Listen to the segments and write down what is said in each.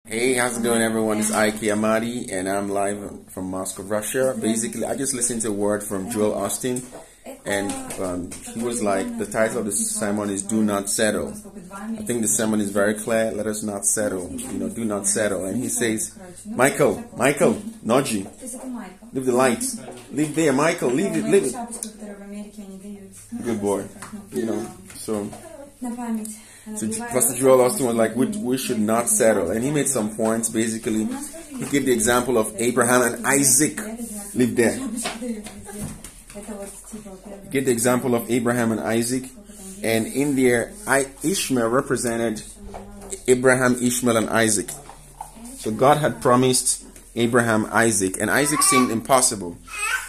Hey, how's it going, everyone? It's Ike Amadi, and I'm live from Moscow, Russia. Basically, I just listened to a word from Joel Osteen, and he was like, the title of the sermon is "Do Not Settle." I think the sermon is very clear. Let us not settle. Do not settle. And he says, Michael, Noji, leave the lights, leave there, Michael, leave it. Good boy. So Pastor Joel Osteen was like, we should not settle. And he made some points. Basically, he gave the example of Abraham and Isaac. Live there. He gave the example of Abraham and Isaac. And in there, Ishmael represented Abraham, Ishmael, and Isaac. So God had promised Abraham Isaac. And Isaac seemed impossible.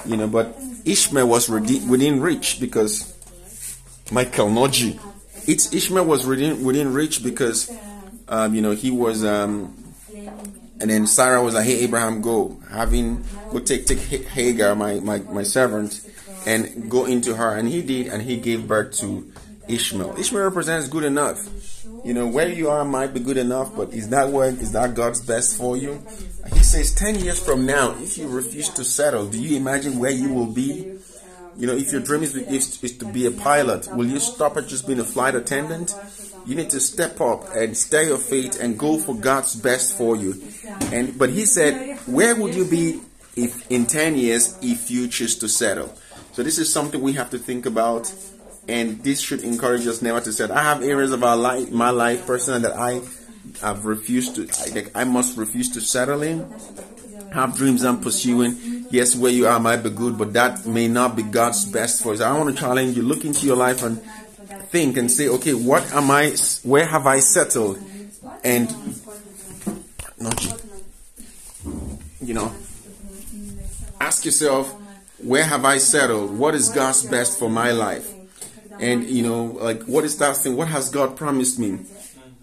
But Ishmael was within reach because Michael Noji. Ishmael was within reach because, he was, and then Sarah was like, hey, Abraham, go take Hagar, my servant, and go into her. And he did, and he gave birth to Ishmael. Ishmael represents good enough. Where you are might be good enough, but is that God's best for you? He says 10 years from now, if you refuse to settle, do you imagine where you will be? If your dream is to be a pilot, will you stop at just being a flight attendant? You need to step up and stay your faith and go for God's best for you. But he said, where would you be in 10 years if you choose to settle? So this is something we have to think about, and this should encourage us never to settle. I have areas of my life personally that I have I must refuse to settle in. Have dreams I'm pursuing. Yes, where you are might be good, but that may not be God's best for you. So I want to challenge you, look into your life and think and say, okay, where have I settled? And ask yourself, where have I settled? What is God's best for my life? And what is that thing? What has God promised me?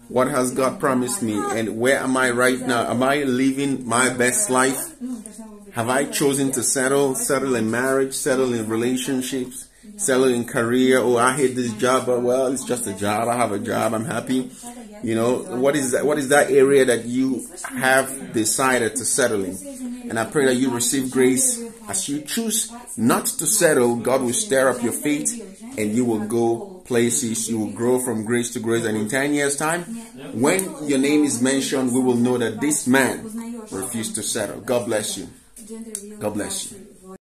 What has God promised me? And where am I right now? Am I living my best life? Have I chosen to settle in marriage, settle in relationships, settle in career? Oh, I hate this job, but well, it's just a job. I have a job. I'm happy. What is that area that you have decided to settle in? And I pray that you receive grace as you choose not to settle. God will stir up your faith, and you will go places. You will grow from grace to grace. And in 10 years' time, when your name is mentioned, we will know that this man refused to settle. God bless you. God bless you.